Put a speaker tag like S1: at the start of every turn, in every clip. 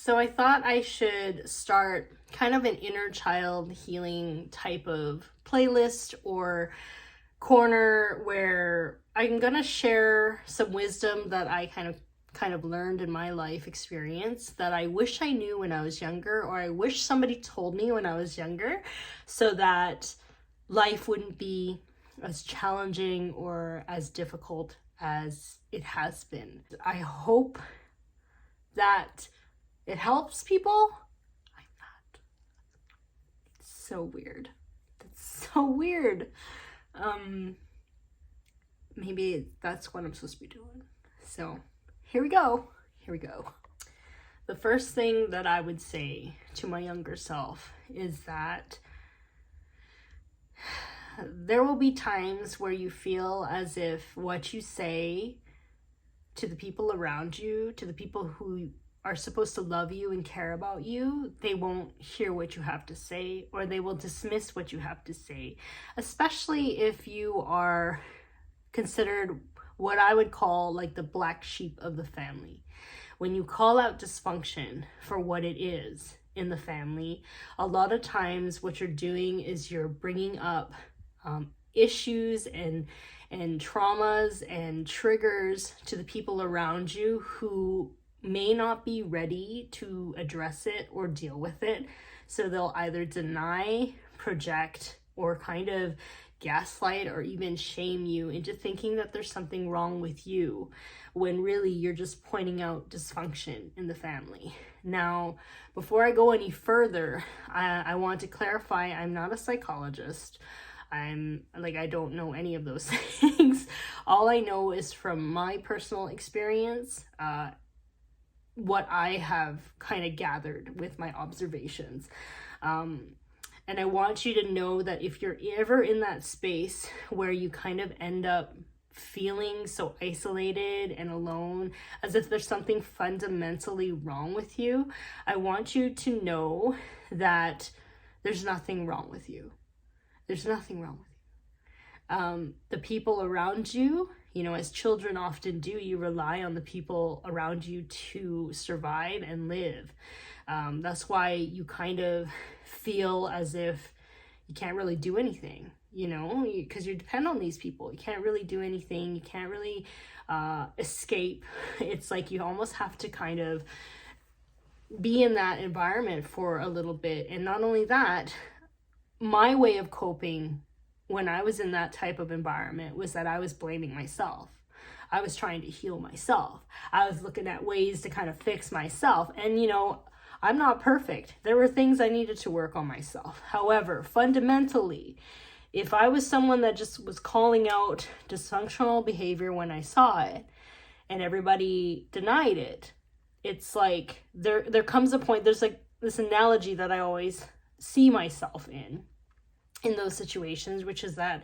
S1: So I thought I should start kind of an inner child healing type of playlist or corner where I'm gonna share some wisdom that I kind of learned in my life experience that I wish I knew when I was younger, or I wish somebody told me when I was younger, so that life wouldn't be as challenging or as difficult as it has been. I hope that it helps people. I'm not. It's so weird. That's so weird. Maybe that's what I'm supposed to be doing. So here we go. Here we go. The first thing that I would say to my younger self is that there will be times where you feel as if what you say to the people around you, to the people who are supposed to love you and care about you, they won't hear what you have to say, or they will dismiss what you have to say, especially if you are considered what I would call like the black sheep of the family. When you call out dysfunction for what it is in the family, a lot of times what you're doing is you're bringing up issues and traumas and triggers to the people around you who may not be ready to address it or deal with it. So they'll either deny, project, or kind of gaslight or even shame you into thinking that there's something wrong with you, when really you're just pointing out dysfunction in the family. Now, before I go any further, I want to clarify, I'm not a psychologist. I don't know any of those things. All I know is from my personal experience, what I have kind of gathered with my observations. And I want you to know that if you're ever in that space where you kind of end up feeling so isolated and alone, as if there's something fundamentally wrong with you, I want you to know that there's nothing wrong with you. There's nothing wrong with you. The people around you, as children often do, you rely on the people around you to survive and live. That's why you kind of feel as if you can't really do anything, because you depend on these people. You can't really do anything. You can't really escape. It's like you almost have to kind of be in that environment for a little bit. And not only that, my way of coping when I was in that type of environment was that I was blaming myself. I was trying to heal myself. I was looking at ways to kind of fix myself. And, I'm not perfect. There were things I needed to work on myself. However, fundamentally, if I was someone that just was calling out dysfunctional behavior when I saw it and everybody denied it, it's like there comes a point, there's like this analogy that I always see myself in those situations, which is that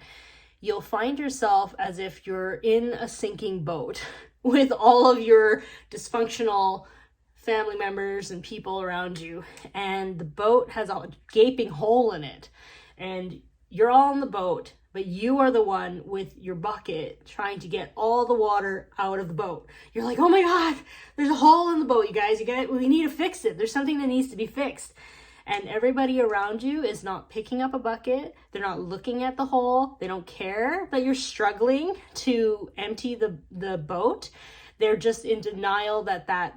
S1: you'll find yourself as if you're in a sinking boat with all of your dysfunctional family members and people around you, and the boat has a gaping hole in it, and you're all in the boat, but you are the one with your bucket trying to get all the water out of the boat. You're like, oh my God, there's a hole in the boat, you guys. We need to fix it. There's something that needs to be fixed. And everybody around you is not picking up a bucket. They're not looking at the hole. They don't care that you're struggling to empty the boat. They're just in denial that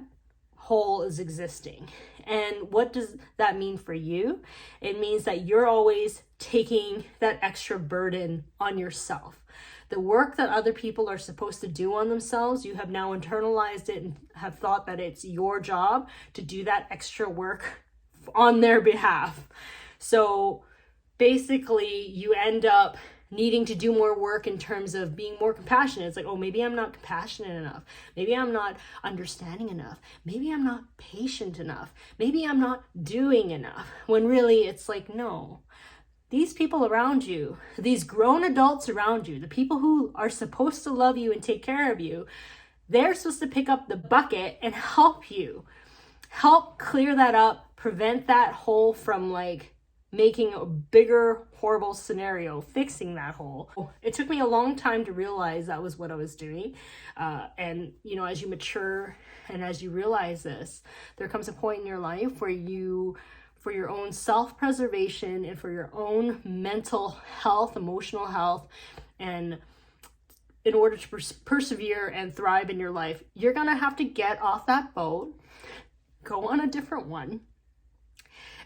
S1: hole is existing. And what does that mean for you? It means that you're always taking that extra burden on yourself. The work that other people are supposed to do on themselves, you have now internalized it and have thought that it's your job to do that extra work on their behalf. So basically you end up needing to do more work in terms of being more compassionate. It's like, oh, maybe I'm not compassionate enough. Maybe I'm not understanding enough. Maybe I'm not patient enough. Maybe I'm not doing enough. When really it's like, no, these people around you, these grown adults around you, the people who are supposed to love you and take care of you, they're supposed to pick up the bucket and help you. Help clear that up, prevent that hole from like making a bigger, horrible scenario, fixing that hole. It took me a long time to realize that was what I was doing. And, you know, as you mature and as you realize this, there comes a point in your life where you, for your own self-preservation and for your own mental health, emotional health, and in order to persevere and thrive in your life, you're gonna have to get off that boat, go on a different one,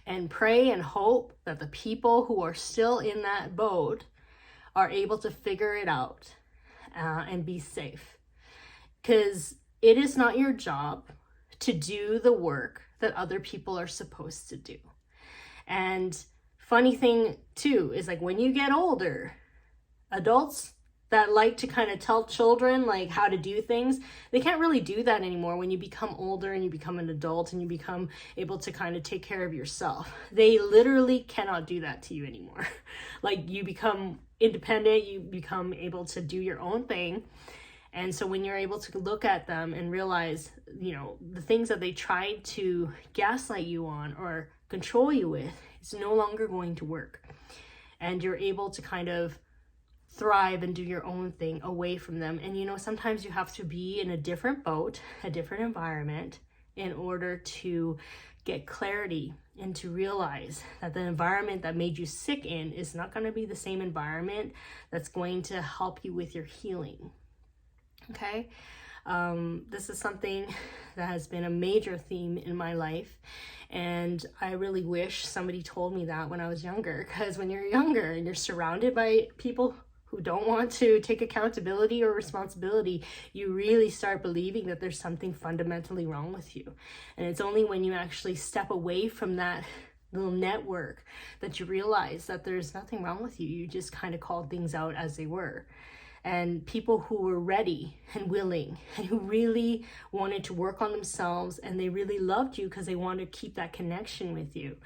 S1: and pray and hope that the people who are still in that boat are able to figure it out and be safe. Because it is not your job to do the work that other people are supposed to do. And funny thing too is, like, when you get older, adults that like to kind of tell children like how to do things, they can't really do that anymore when you become older and you become an adult and you become able to kind of take care of yourself. They literally cannot do that to you anymore. Like, you become independent, you become able to do your own thing. And so when you're able to look at them and realize, you know, the things that they tried to gaslight you on or control you with is no longer going to work. And you're able to kind of thrive and do your own thing away from them. And, you know, sometimes you have to be in a different boat, a different environment, in order to get clarity and to realize that the environment that made you sick in is not going to be the same environment that's going to help you with your healing. Okay? This is something that has been a major theme in my life, and I really wish somebody told me that when I was younger, because when you're younger and you're surrounded by people who don't want to take accountability or responsibility, you really start believing that there's something fundamentally wrong with you. And it's only when you actually step away from that little network that you realize that there's nothing wrong with you. You just kind of called things out as they were. And people who were ready and willing and who really wanted to work on themselves and they really loved you because they wanted to keep that connection with you,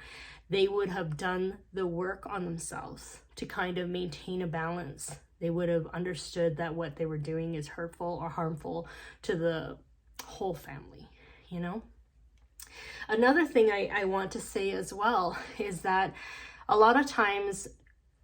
S1: they would have done the work on themselves to kind of maintain a balance. They would have understood that what they were doing is hurtful or harmful to the whole family, you know? Another thing I want to say as well is that a lot of times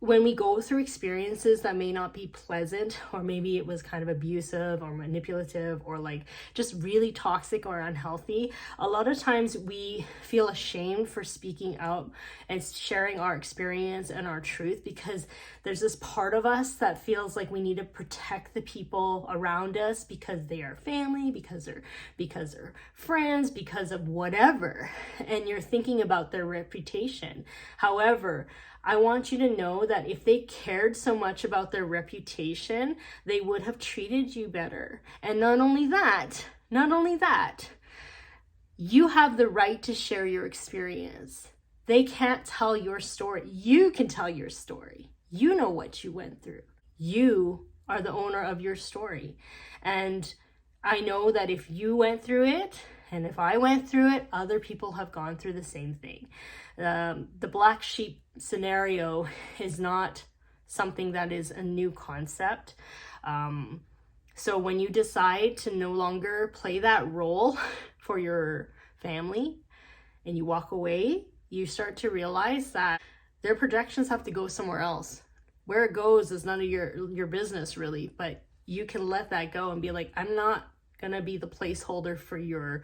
S1: when we go through experiences that may not be pleasant, or maybe it was kind of abusive or manipulative or like just really toxic or unhealthy, a lot of times we feel ashamed for speaking out and sharing our experience and our truth, because there's this part of us that feels like we need to protect the people around us because they are family, because they're friends, because of whatever, and you're thinking about their reputation. However, I want you to know that if they cared so much about their reputation, they would have treated you better. And not only that, you have the right to share your experience. They can't tell your story. You can tell your story. You know what you went through. You are the owner of your story. And I know that if you went through it, and if I went through it, other people have gone through the same thing. The black sheep scenario is not something that is a new concept. So when you decide to no longer play that role for your family and you walk away, you start to realize that their projections have to go somewhere else. Where it goes is none of your business really, but you can let that go and be like, I'm not gonna be the placeholder for your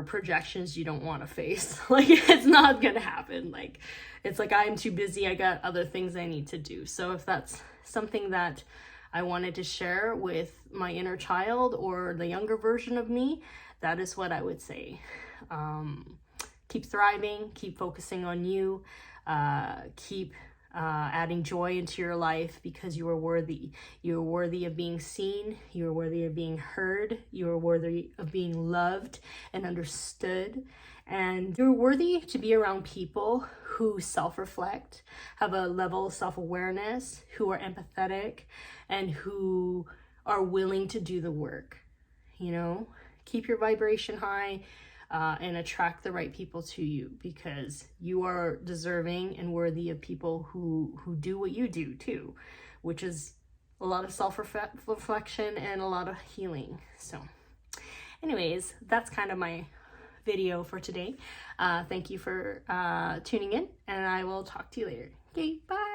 S1: projections you don't want to face. Like, it's not gonna happen. Like, it's like, I'm too busy, I got other things I need to do. So if that's something that I wanted to share with my inner child or the younger version of me, that is what I would say. Keep thriving, keep focusing on you, keep adding joy into your life, because you are worthy. You are worthy of being seen. You are worthy of being heard. You are worthy of being loved and understood. And you're worthy to be around people who self-reflect, have a level of self-awareness, who are empathetic, and who are willing to do the work. You know, keep your vibration high. And attract the right people to you, because you are deserving and worthy of people who do what you do too, which is a lot of self-reflection and a lot of healing. So anyways, that's kind of my video for today. Thank you for tuning in, and I will talk to you later. Okay, bye.